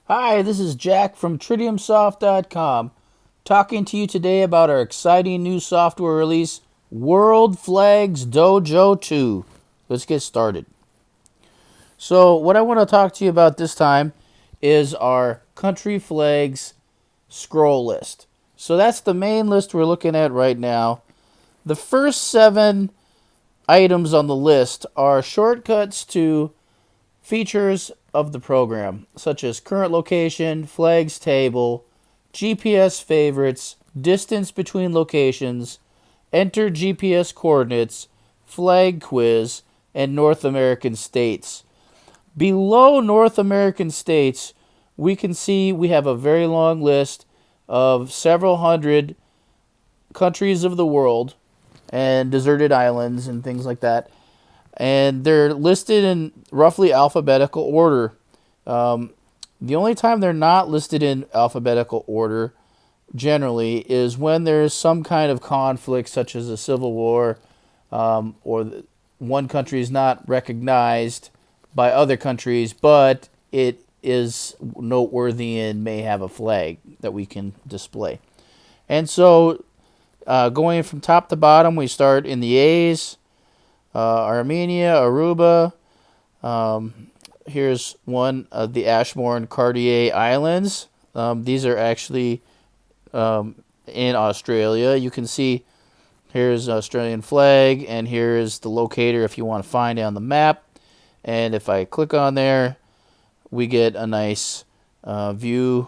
Hi, this is Jack from TritiumSoft.com, talking to you today about our exciting new software release, WorldFlagsDojo2. Let's get started. So, what I want to talk to you about this time is our country flags scroll list. So, that's the main list we're looking at right now. The first 7 items on the list are shortcuts to features of the program, such as current location, flags table, GPS favorites, distance between locations, enter GPS coordinates, flag quiz, and North American states. Below North American states, we can see we have a very long list of several hundred countries of the world and deserted islands and things like that, and they're listed in roughly alphabetical order. The only time they're not listed in alphabetical order generally is when there's some kind of conflict, such as a civil war, one country is not recognized by other countries, but it is noteworthy and may have a flag that we can display. And so, going from top to bottom, we start in the A's. Armenia, Aruba. Here's one of the Ashmore and Cartier Islands. These are actually in Australia. You can see here's an Australian flag, and here is the locator if you want to find it on the map. And if I click on there, we get a nice view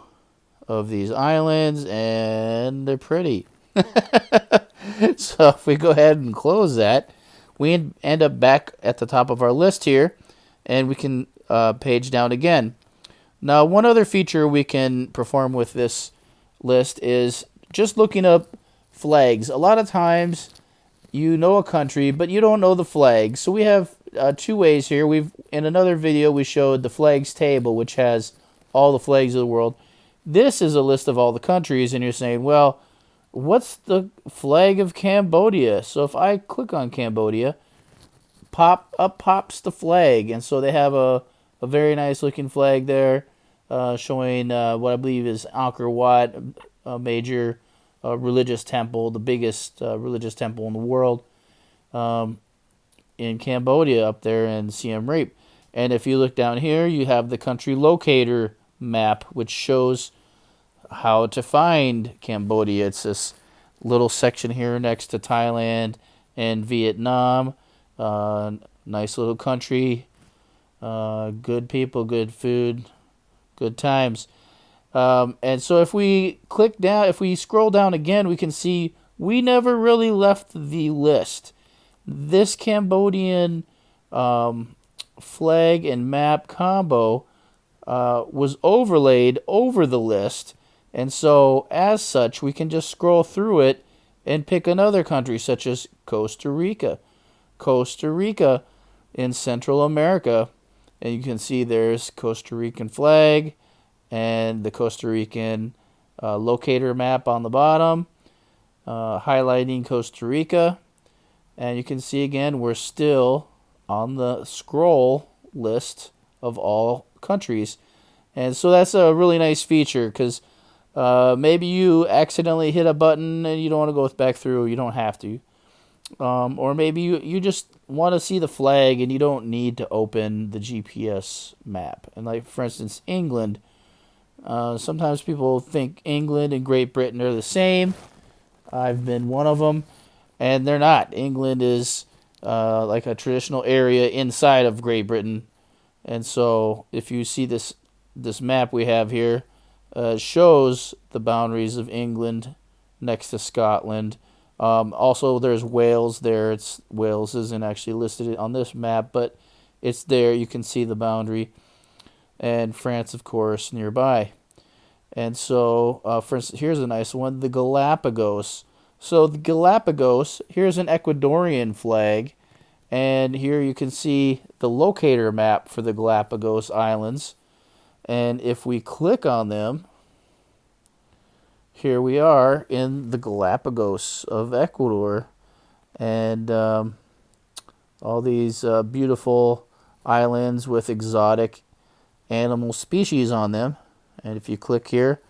of these islands, and they're pretty. So if we go ahead and close that, we end up back at the top of our list here, and we can page down again. Now, one other feature we can perform with this list is just looking up flags. A lot of times you know a country, but you don't know the flag. So we have 2 ways here. In another video, we showed the flags table, which has all the flags of the world. This is a list of all the countries, and you're saying, well, what's the flag of Cambodia? So if I click on Cambodia, pops the flag, and so they have a very nice looking flag there, showing what I believe is Angkor Wat, a major religious temple, the biggest religious temple in the world, in Cambodia up there in Siem Reap. And if you look down here, you have the country locator map, which shows how to find Cambodia. It's this little section here next to Thailand and Vietnam. Nice little country, good people, good food, good times. And so if we click down, if we scroll down again, we can see we never really left the list. This Cambodian flag and map combo was overlaid over the list. And so, as such, we can just scroll through it and pick another country, such as Costa Rica. Costa Rica in Central America. And you can see there's Costa Rican flag and the Costa Rican locator map on the bottom, highlighting Costa Rica. And you can see again, we're still on the scroll list of all countries. And so that's a really nice feature, because maybe you accidentally hit a button and you don't want to go back through. You don't have to. Or maybe you just want to see the flag and you don't need to open the GPS map. And like, for instance, England. Sometimes people think England and Great Britain are the same. I've been one of them. And they're not. England is like a traditional area inside of Great Britain. And so if you see this map we have here, shows the boundaries of England next to Scotland. Also, there's Wales there. Wales isn't actually listed on this map, but it's there. You can see the boundary. And France, of course, nearby. And so, for instance, here's a nice one, the Galápagos. So the Galápagos, here's an Ecuadorian flag. And here you can see the locator map for the Galápagos Islands. And if we click on them, here we are in the Galápagos of Ecuador. And all these beautiful islands with exotic animal species on them. And if you click here,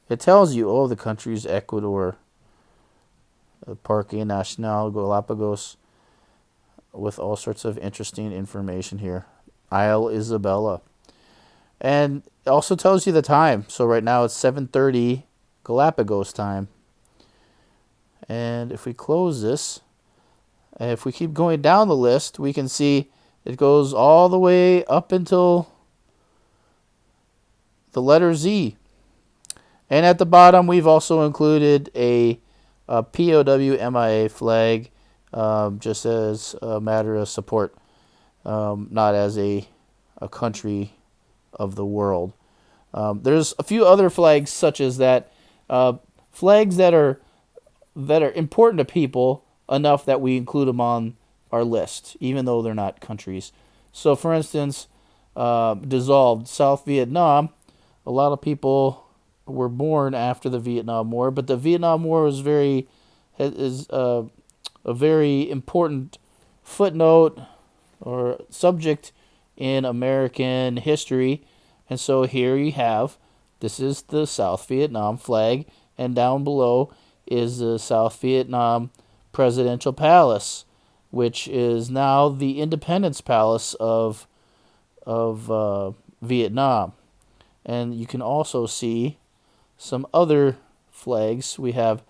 it tells you, oh, the country's Ecuador, Parque Nacional Galápagos, with all sorts of interesting information here. Isle Isabella. And it also tells you the time. So right now it's 7:30 Galápagos time. And if we close this, and if we keep going down the list, we can see it goes all the way up until the letter Z. And at the bottom, we've also included a POW/MIA flag, just as a matter of support, not as a country of the world. There's a few other flags such as that, flags that are important to people enough that we include them on our list, even though they're not countries. So, for instance, dissolved South Vietnam. A lot of people were born after the Vietnam War, but the Vietnam War is a very important footnote or subject in American history. And so here you have, this is the South Vietnam flag, and down below is the South Vietnam Presidential Palace, which is now the Independence Palace of Vietnam. And you can also see some other flags. We have